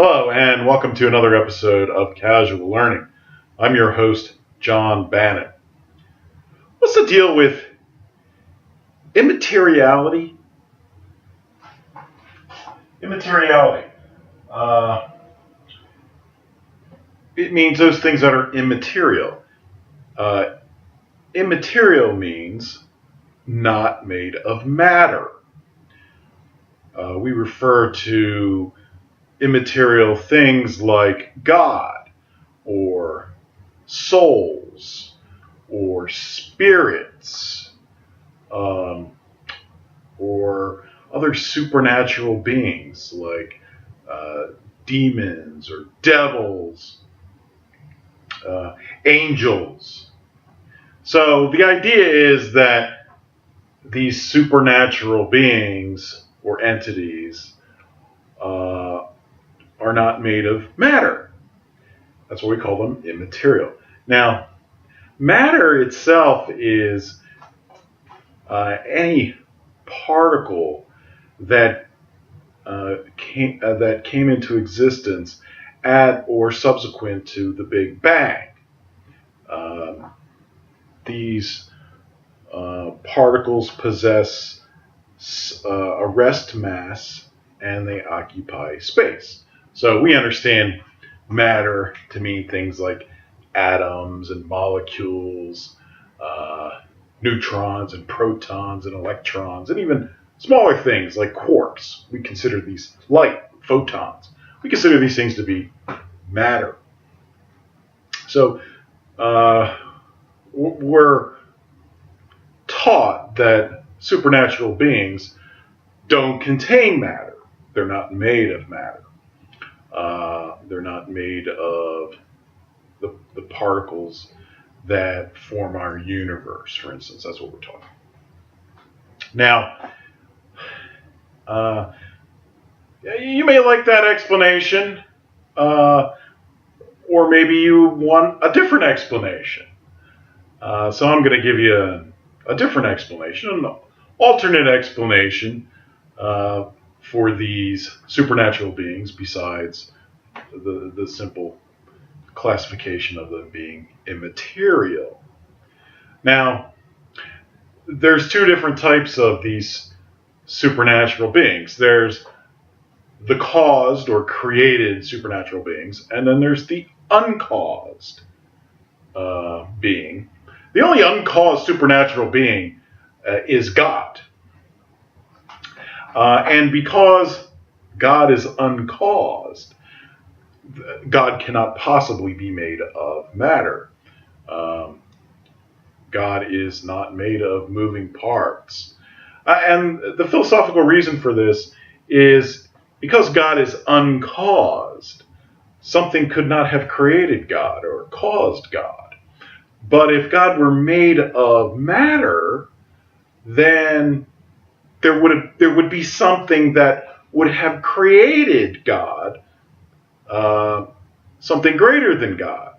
Hello, and welcome to another episode of Casual Learning. I'm your host, John Bannan. What's the deal with immateriality? Immateriality. It means those things that are immaterial. Immaterial means not made of matter. We refer to immaterial things like God, or souls, or spirits, or other supernatural beings like demons or devils, angels. So the idea is that these supernatural beings or entities are not made of matter. That's why we call them immaterial. Now, matter itself is any particle that came into existence at or subsequent to the Big Bang. These particles possess a rest mass and they occupy space. So we understand matter to mean things like atoms and molecules, neutrons and protons and electrons, and even smaller things like quarks. We consider these light, photons. We consider these things to be matter. So we're taught that supernatural beings don't contain matter. They're not made of matter. They're not made of the particles that form our universe, for instance. That's what we're talking. Now, you may like that explanation, or maybe you want a different explanation. So I'm going to give you a different explanation, an alternate explanation for these supernatural beings besides the simple classification of them being immaterial. Now, there's two different types of these supernatural beings. There's the caused or created supernatural beings, and then there's the uncaused being. The only uncaused supernatural being is God. And because God is uncaused, God cannot possibly be made of matter. God is not made of moving parts. And the philosophical reason for this is because God is uncaused, something could not have created God or caused God. But if God were made of matter, then there would be something that would have created God, something greater than God.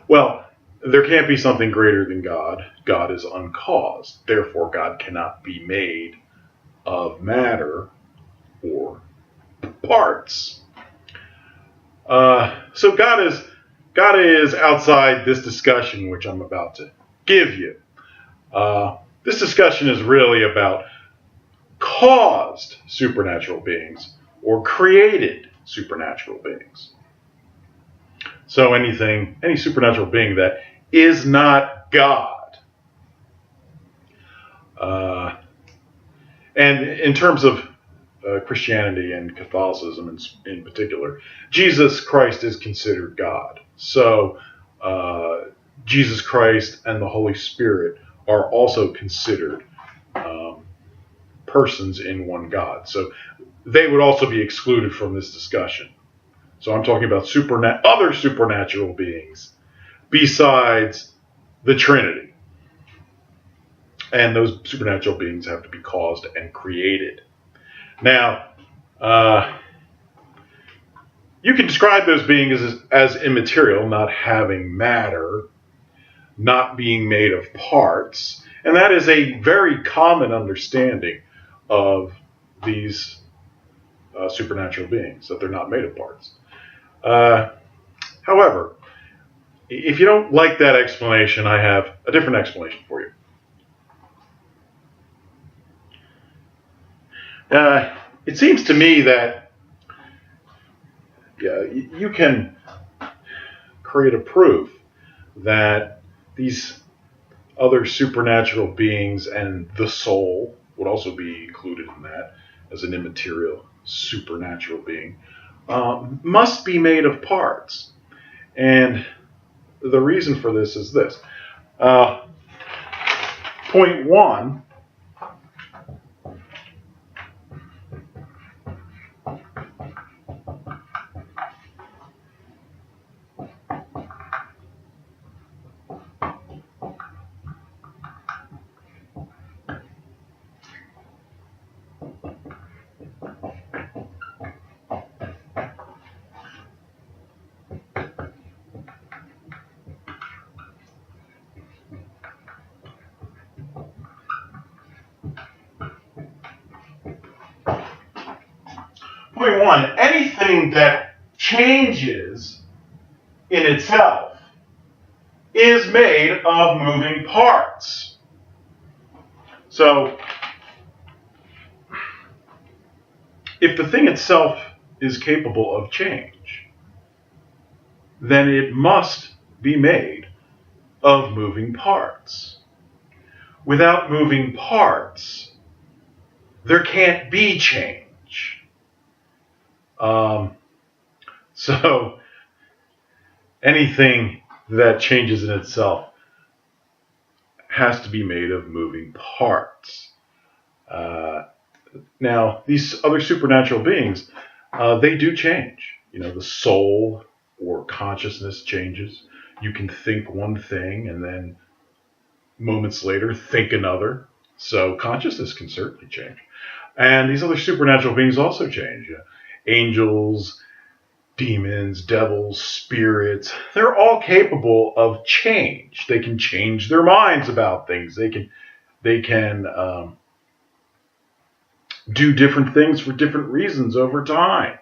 Well, there can't be something greater than God. God is uncaused. Therefore, God cannot be made of matter or parts. So God is outside this discussion which I'm about to give you. This discussion is really about caused supernatural beings or created supernatural beings. So any supernatural being that is not God. And in terms of Christianity and Catholicism in particular, Jesus Christ is considered God. So Jesus Christ and the Holy Spirit are also considered persons in one God. So they would also be excluded from this discussion. So I'm talking about other supernatural beings besides the Trinity. And those supernatural beings have to be caused and created. Now, you can describe those beings as immaterial, not having matter, not being made of parts. And that is a very common understanding of these supernatural beings, that they're not made of parts. However, if you don't like that explanation, I have a different explanation for you. It seems to me that you can create a proof that these other supernatural beings and the soul would also be included in that as an immaterial supernatural being, must be made of parts. And the reason for this is this. Point one, anything that changes in itself is made of moving parts. So, if the thing itself is capable of change, then it must be made of moving parts. Without moving parts, there can't be change. So anything that changes in itself has to be made of moving parts. Now, these other supernatural beings, they do change. The soul or consciousness changes. You can think one thing and then moments later think another. So consciousness can certainly change. And these other supernatural beings also change. Angels, demons, devils, spirits, they're all capable of change. They can change their minds about things. They can do different things for different reasons over time.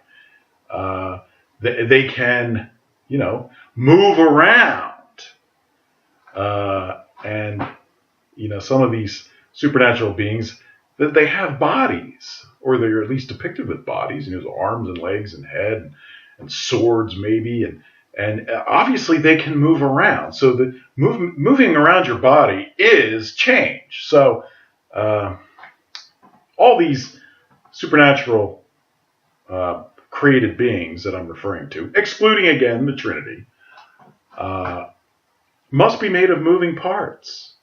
They can, move around. And some of these supernatural beings, that they have bodies, or they're at least depicted with bodies, arms and legs and head and swords maybe, and obviously they can move around. So the moving around your body is change. So all these supernatural created beings that I'm referring to, excluding again the Trinity, must be made of moving parts.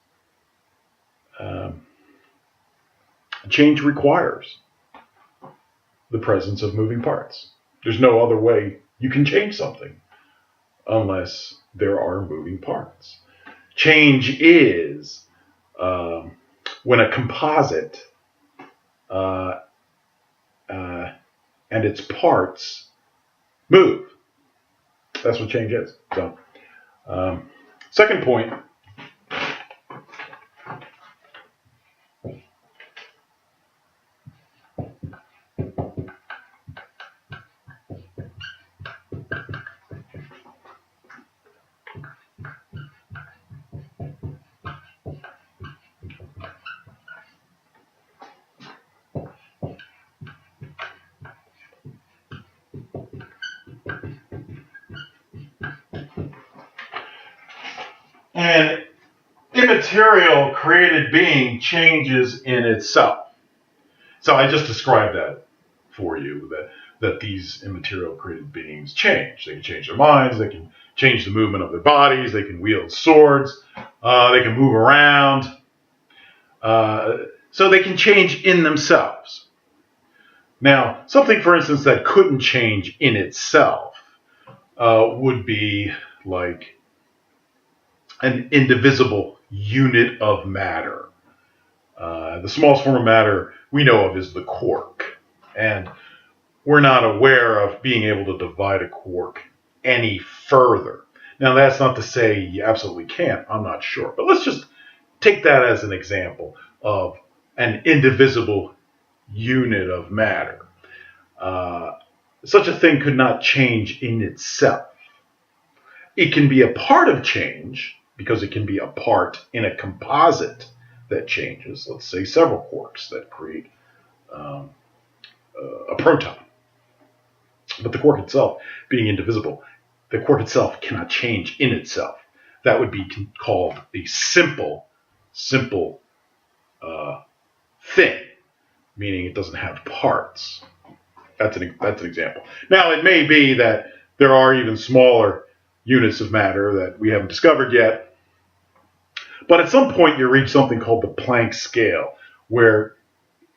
Change requires the presence of moving parts. There's no other way you can change something unless there are moving parts. Change is when a composite and its parts move. That's what change is. So, second point. An immaterial created being changes in itself. So I just described that for you, that these immaterial created beings change. They can change their minds, they can change the movement of their bodies, they can wield swords, they can move around. So they can change in themselves. Now, something, for instance, that couldn't change in itself would be like an indivisible unit of matter. The smallest form of matter we know of is the quark. And we're not aware of being able to divide a quark any further. Now, that's not to say you absolutely can't. I'm not sure. But let's just take that as an example of an indivisible unit of matter. such a thing could not change in itself. It can be a part of change because it can be a part in a composite that changes. Let's say several quarks that create um, a proton. But the quark itself, being indivisible, the quark itself cannot change in itself. That would be called a simple thing, meaning it doesn't have parts. That's an example. Now, it may be that there are even smaller units of matter that we haven't discovered yet, but at some point you reach something called the Planck scale, where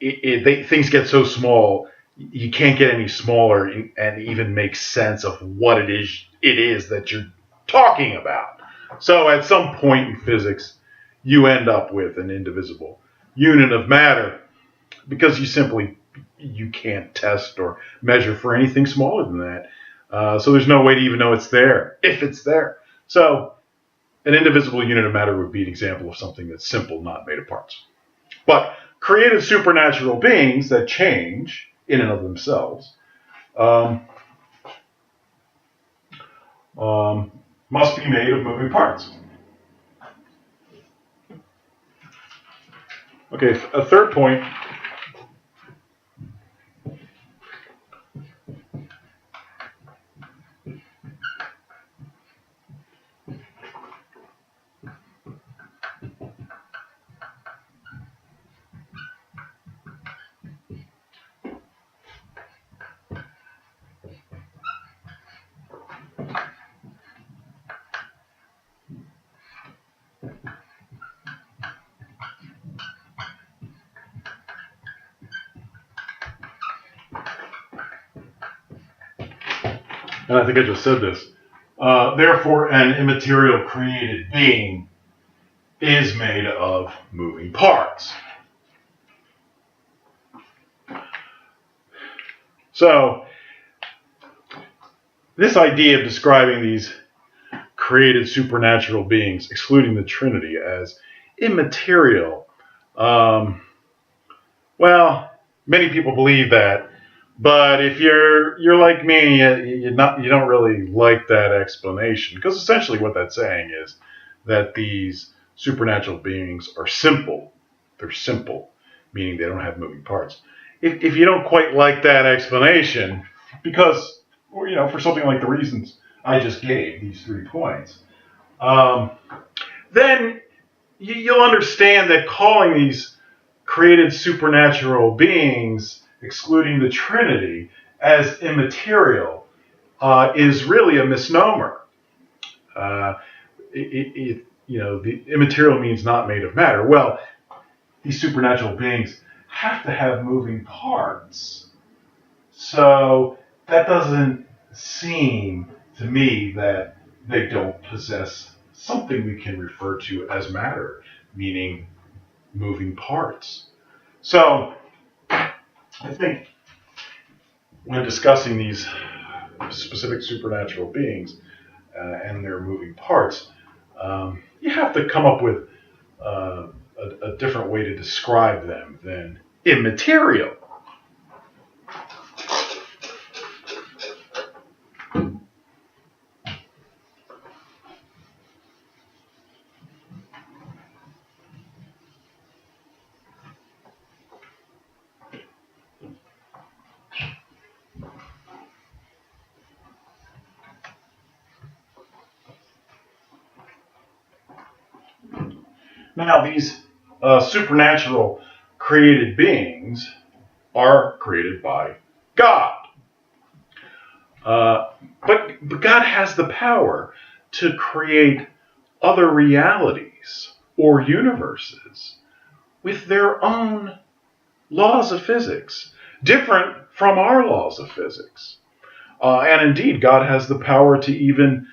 things get so small you can't get any smaller and even make sense of what it is that you're talking about. So at some point in physics, you end up with an indivisible unit of matter because you can't test or measure for anything smaller than that. So there's no way to even know it's there, if it's there. So an indivisible unit of matter would be an example of something that's simple, not made of parts. But created supernatural beings that change in and of themselves must be made of moving parts. Okay, a third point. And I think I just said this. Therefore, an immaterial created being is made of moving parts. So, this idea of describing these created supernatural beings, excluding the Trinity, as immaterial, well, many people believe that. But if you're like me, you don't really like that explanation, because essentially what that's saying is that these supernatural beings are simple. They're simple, meaning they don't have moving parts. If you don't quite like that explanation, because for something like the reasons I just gave, these 3 points, then you'll understand that calling these created supernatural beings, excluding the Trinity, as immaterial is really a misnomer. The immaterial means not made of matter. Well, these supernatural beings have to have moving parts. So that doesn't seem to me that they don't possess something we can refer to as matter, meaning moving parts. So I think when discussing these specific supernatural beings and their moving parts, you have to come up with a different way to describe them than immaterial. Now, these supernatural created beings are created by God. But God has the power to create other realities or universes with their own laws of physics, different from our laws of physics. And indeed, God has the power to even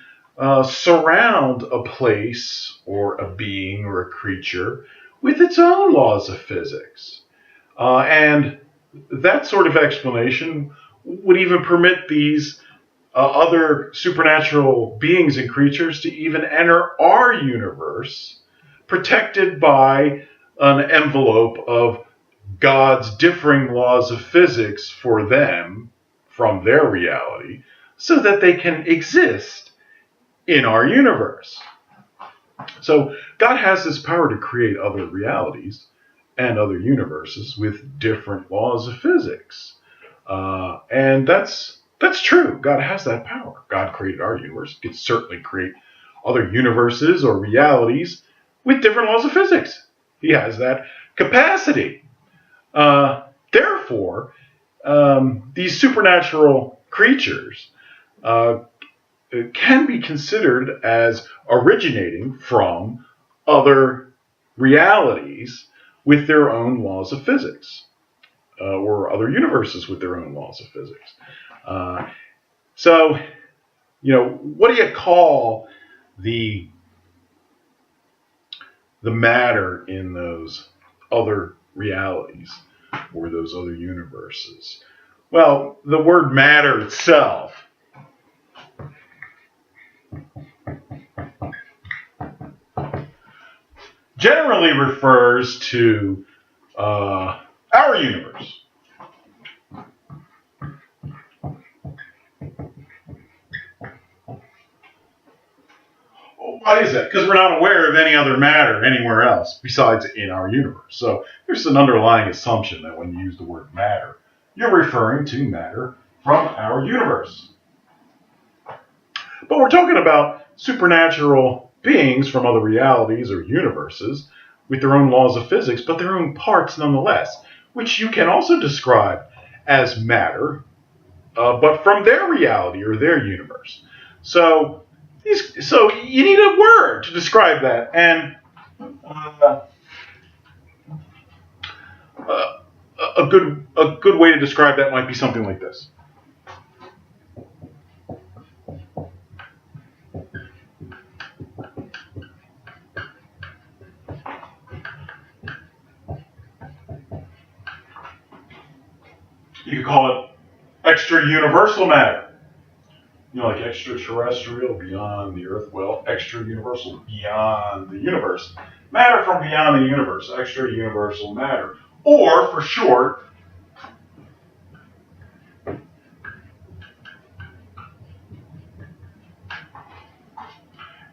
surround a place or a being or a creature with its own laws of physics. And that sort of explanation would even permit these other supernatural beings and creatures to even enter our universe, protected by an envelope of God's differing laws of physics for them from their reality so that they can exist in our universe. So God has this power to create other realities and other universes with different laws of physics. And that's true. God has that power. God created our universe. He could certainly create other universes or realities with different laws of physics. He has that capacity. Therefore, these supernatural creatures can be considered as originating from other realities with their own laws of physics, or other universes with their own laws of physics. So, what do you call the matter in those other realities or those other universes? Well, the word matter itself generally refers to our universe. Why is that? Because we're not aware of any other matter anywhere else besides in our universe. So there's an underlying assumption that when you use the word matter, you're referring to matter from our universe. But we're talking about supernatural beings from other realities or universes with their own laws of physics, but their own parts nonetheless, which you can also describe as matter, but from their reality or their universe. So you need a word to describe that, and a good way to describe that might be something like this. You could call it extra universal matter. Like extraterrestrial, beyond the Earth. Well, extra universal, beyond the universe. Matter from beyond the universe, extra universal matter. Or, for short,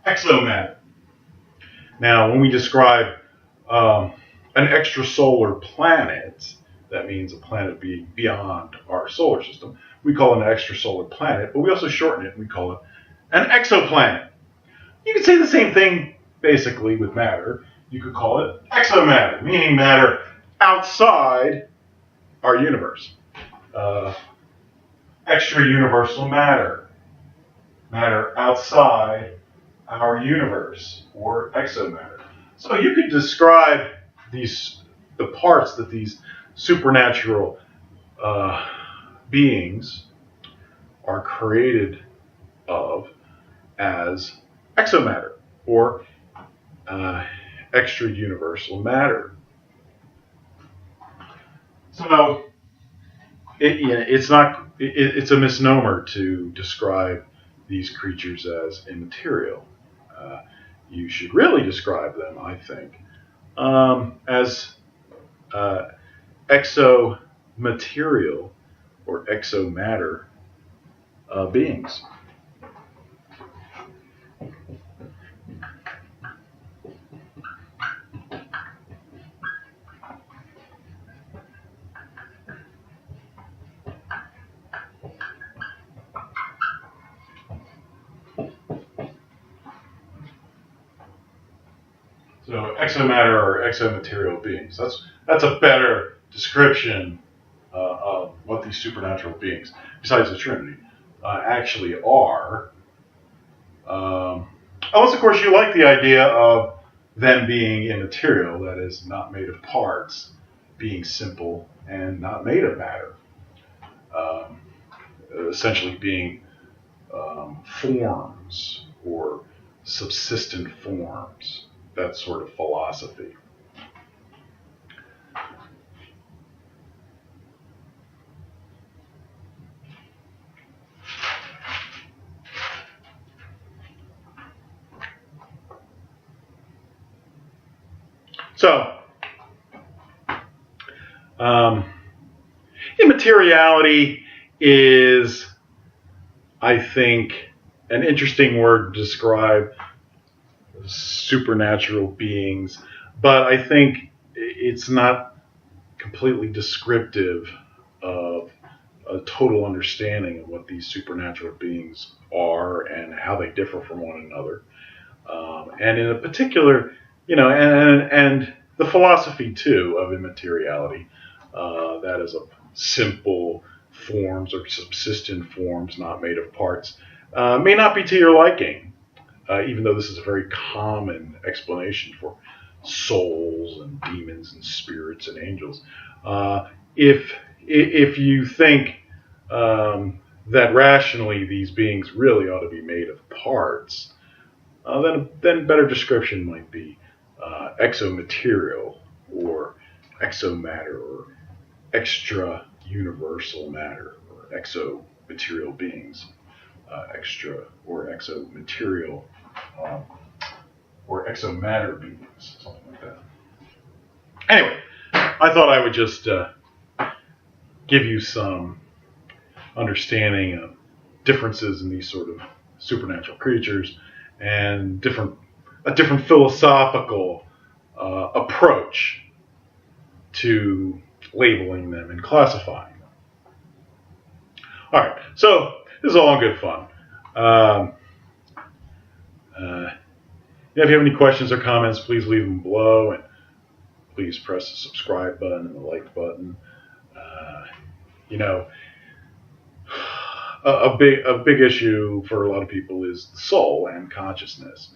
exomatter. Now, when we describe an extrasolar planet, that means a planet being beyond our solar system, we call it an extrasolar planet, but we also shorten it and we call it an exoplanet. You could say the same thing basically with matter. You could call it exomatter, meaning matter outside our universe. Extra universal matter, matter outside our universe, or exomatter. So you could describe the parts that these supernatural beings are created of as exomatter, or extra universal matter. So it's a misnomer to describe these creatures as immaterial. You should really describe them, I think, as exomaterial or exomatter beings. So exomatter or exomaterial beings. That's a better description of what these supernatural beings, besides the Trinity, actually are. Unless, of course, you like the idea of them being immaterial, that is, not made of parts, being simple and not made of matter. Essentially being forms or subsistent forms. That sort of philosophy. So, immateriality is, I think, an interesting word to describe supernatural beings, but I think it's not completely descriptive of a total understanding of what these supernatural beings are and how they differ from one another. And in a particular, and the philosophy too of immateriality, that is of simple forms or subsistent forms not made of parts, may not be to your liking, even though this is a very common explanation for souls and demons and spirits and angels. If you think that rationally these beings really ought to be made of parts, then better description might be exomaterial or exomatter or extra universal matter or exomaterial beings, extra or exomaterial or exomatter beings, something like that. Anyway, I thought I would just give you some understanding of differences in these sort of supernatural creatures and a different philosophical approach to labeling them and classifying them. All right, so this is all in good fun. If you have any questions or comments, please leave them below, and please press the subscribe button and the like button. A big issue for a lot of people is the soul and consciousness.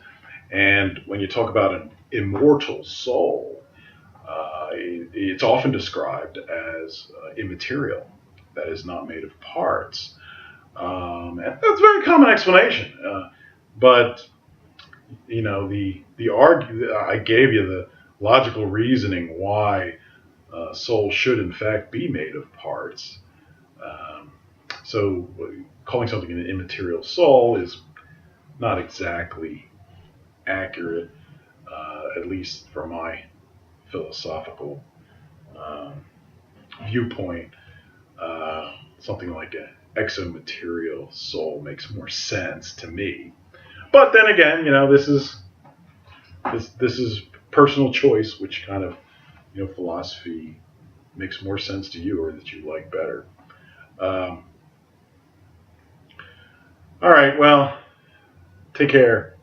And when you talk about an immortal soul, it's often described as immaterial, that is not made of parts. And that's a very common explanation. But I gave you the logical reasoning why soul should in fact be made of parts. So calling something an immaterial soul is not exactly accurate, at least from my philosophical viewpoint. Something like an exomaterial soul makes more sense to me. But then again, this is personal choice, which kind of philosophy makes more sense to you or that you like better. All right, well, take care.